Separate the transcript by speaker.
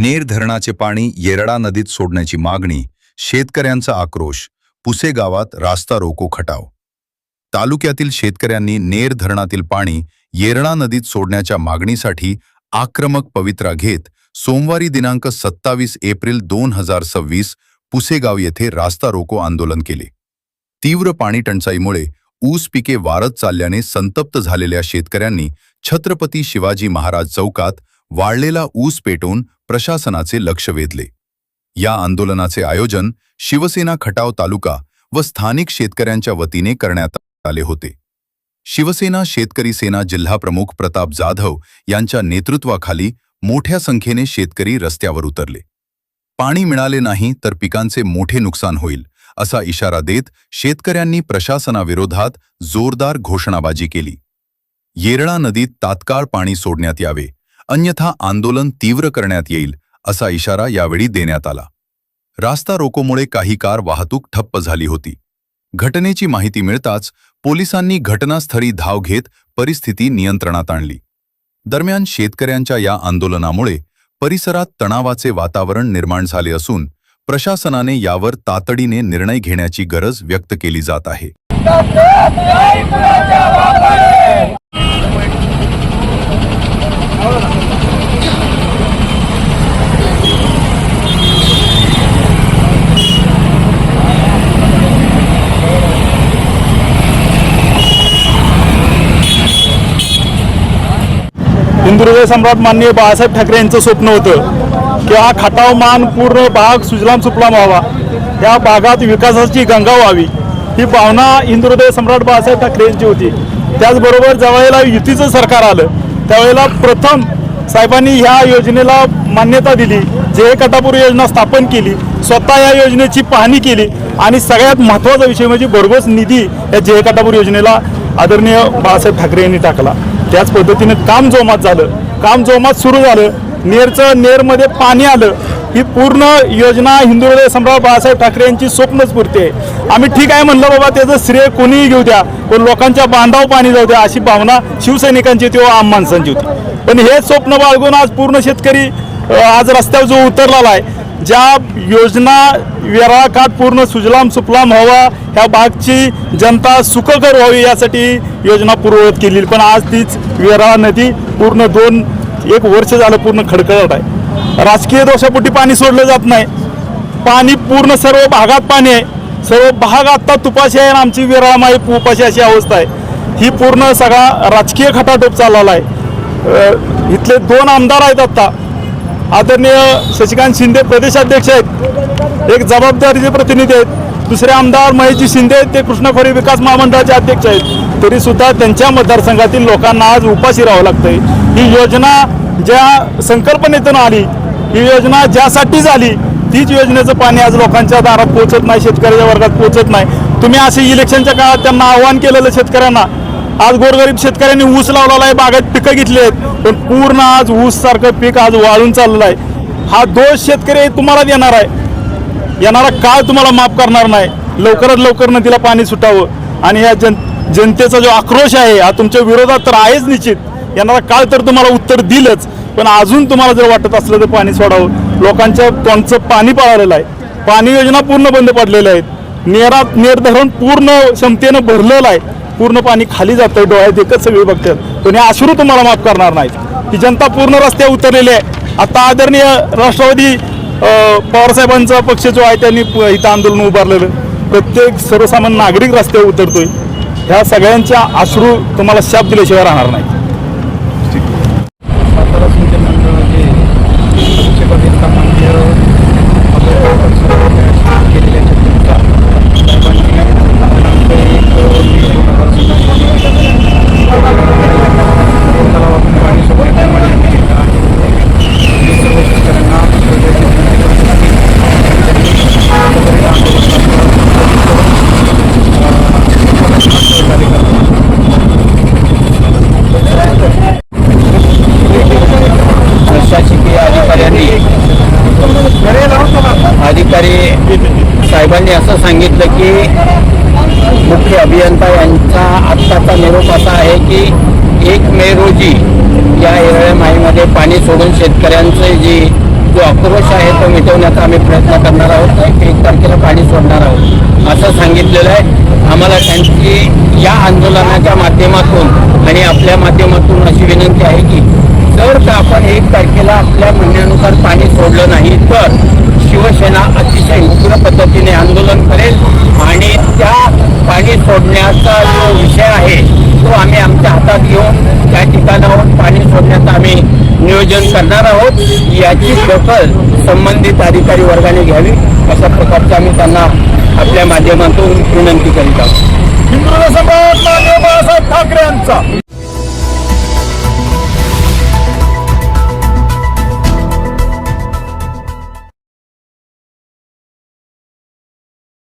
Speaker 1: नेर धरणाचे पाणी येरळा नदीत सोडण्याची मागणी, शेतकऱ्यांचा आक्रोश, पुसे गावात रास्ता रोको खटाव। तालुक्यातील शेतकऱ्यांनी नेर धरणातील पाणी येरळा नदीत सोडण्याच्या मागणीसाठी आक्रमक पवित्रा घेत सोमवारी दिनांक 27 एप्रिल 2026 पुसेगाव येथे रास्ता रोको आंदोलन केले। तीव्र पाणी टंचाईमुळे ऊस पिके वारत चालल्याने संतप्त झालेल्या शेतकऱ्यांनी छत्रपती शिवाजी महाराज चौकात वाळलेला ऊस पेटवून प्रशासनाचे लक्ष वेधले। या आंदोलनाचे आयोजन शिवसेना खटाव तालुका व स्थानिक शेतकऱ्यांच्या वतीने करण्यात आले होते। शिवसेना शेतकरी सेना जिल्हाप्रमुख प्रताप जाधव यांच्या नेतृत्वाखाली मोठ्या संख्येने शेतकरी रस्त्यावर उतरले। पाणी मिळाले नाही तर पिकांचे मोठे नुकसान होईल असा इशारा देत शेतकऱ्यांनी प्रशासनाविरोधात जोरदार घोषणाबाजी केली। येरळा नदीत तात्काळ पाणी सोडण्यात यावे, अन्यथा आंदोलन तीव्र करण्यात येईल असा इशारा यावेळी देण्यात आला। रास्ता रोकोमुळे काही कार वाहतूक ठप्प झाली होती। घटनेची माहिती मिळताच पोलिसांनी घटनास्थळी धाव घेत परिस्थिती नियंत्रणात आणली। दरम्यान शेतकऱ्यांच्या या आंदोलनामुळे परिसरात तणावाचे वातावरण निर्माण झाले असून प्रशासनाने यावर तातडीने निर्णय घेण्याची गरज व्यक्त केली जात आहे।
Speaker 2: हिंदुहृदय सम्राट माननीय बाळासाहेब ठाकरे यांचं स्वप्न होतं की हा खटाव मान पूर्ण भाग सुजलाम सुफलाम व्हावा, या भागात विकासाची गंगा व्हावी, ही भावना हिंदुहृदय सम्राट बाळासाहेब ठाकरे यांची होती। त्याचबरोबर ज्यावेळेला युतीचं सरकार आलं त्यावेळेला प्रथम साहेबांनी ह्या योजनेला मान्यता दिली, जे कटापूर योजना स्थापन केली, स्वतः या योजनेची पाहणी केली आणि सगळ्यात महत्त्वाचा विषय म्हणजे भरघोस निधी या जे कटापूर योजनेला आदरणीय बाळासाहेब ठाकरे यांनी टाकला। त्याच पद्धतीने काम जोमात झालं, काम जोमात सुरू झालं, नेरमध्ये पाणी आलं। ही पूर्ण योजना हिंदुहृदय सम्राट बाळासाहेब ठाकरे यांची स्वप्नस्फूर्ती आहे। आम्ही ठीक आहे म्हणलं बाबा, त्याचं श्रेय कोणीही घेऊ द्या, पण लोकांच्या बांधाव पाणी जाऊ द्या अशी भावना शिवसैनिकांची होती व आम माणसांची होती। पण हे स्वप्न बाळगून आज पूर्ण शेतकरी आज रस्त्यावर जो उतरलेला आहे, ज्या योजना वेराळा काठ पूर्ण सुजलाम सुफलाम व्हावा, ह्या भागची जनता सुखकर व्हावी यासाठी योजना पूर्ववत केली, पण आज तीच वेराळा नदी पूर्ण 1 वर्ष झालं पूर्ण खडखडत आहे। राजकीय दोषापोटी पाणी सोडलं जात नाही। पाणी पूर्ण सर्व भागात पाणी आहे, सर्व भाग आता तुपाशी आहे आणि आमची वेराळा माई उपाशी अशी अवस्था आहे। ही पूर्ण सगळा राजकीय खटाटोप चाललेला आहे। इथले 2 आमदार आहेत आता, आदरणीय शशिकांत शिंदे प्रदेशाध्यक्ष आहेत, एक जबाबदारीचे प्रतिनिधी आहेत, दुसरे आमदार महेशजी शिंदे ते कृष्णा खोरे विकास महामंडळाचे अध्यक्ष आहेत, तरी सुद्धा त्यांच्या मतदारसंघातील लोकांना आज उपाशी राहावं लागतंय। ही योजना ज्या संकल्पनेतून आली, ही योजना ज्यासाठी झाली, तीच योजनेचं पाणी आज लोकांच्या दारात पोहोचत नाही, शेतकऱ्याच्या वर्गात पोहोचत नाही। तुम्ही असे इलेक्शनच्या काळात त्यांना आव्हान केलेलं शेतकऱ्यांना, आज गोरगरीब शेतकऱ्यांनी ऊस लावलेला आहे, बागात पिकं घेतली आहेत, पण पूर्ण आज ऊस सारखं पीक आज वाळून चाललेलं आहे। हा दोष शेतकरी तुम्हाला देणार आहे, येणारा काळ तुम्हाला माफ करणार नाही। लवकरात लवकर नदीला पाणी सुटावं आणि या जनतेचा जो आक्रोश आहे हा तुमच्या विरोधात तर आहेच निश्चित, येणारा काळ तर तुम्हाला उत्तर दिलंच, पण अजून तुम्हाला जर वाटत असलं तर पाणी सोडावं। लोकांच्या तोंडचं पाणी पळालेलं आहे, पाणी योजना पूर्ण बंद पडलेल्या आहेत, नेर धरण पूर्ण क्षमतेनं भरलेलं आहे, पूर्ण पाणी खाली जातं, डोळ्यात एकच सगळी बघतात, पण हे अश्रू तुम्हाला माफ करणार नाहीत। ही जनता पूर्ण रस्त्यावर उतरलेली आहे। आता आदरणीय राष्ट्रवादी पवारसाहेबांचा पक्ष जो आहे त्यांनी इथं आंदोलन उभारलेलं, प्रत्येक सर्वसामान्य नागरिक रस्त्यावर उतरतोय। ह्या सगळ्यांच्या अश्रू तुम्हाला शाप दिल्याशिवाय राहणार नाही।
Speaker 3: अधिकारी साहेबांनी असं सांगितलं की मुख्य अभियंता यांचा आत्ताचा निरोप असा आहे की 1 मे रोजी या येरळा माईमध्ये पाणी सोडून शेतकऱ्यांचे जी जो आक्रोश आहे तो मिटवण्याचा आम्ही प्रयत्न करणार आहोत. 1 तारखेला पाणी सोडणार आहोत असं सांगितलेलं आहे. आम्हाला त्यांची या आंदोलनाच्या माध्यमातून आणि आपल्या माध्यमातून अशी विनंती आहे की जर का आपण 1 तारखेला आपल्या म्हणण्यानुसार पाणी सोडलं नाही तर शिवसेना अतिशय उग्र पद्धतीने आंदोलन करेल आणि त्या पाणी सोडण्याचा जो विषय आहे तो आम्ही आमच्या हातात घेऊन त्या ठिकाणावर पाणी सोडण्याचं आम्ही नियोजन करणार आहोत. याची दखल संबंधित अधिकारी वर्गाने घ्यावी अशा प्रकारचं आम्ही त्यांना आपल्या माध्यमातून विनंती करीत आहोत.
Speaker 2: हिंदू सम्राट माननीय बाळासाहेब ठाकरे यांचा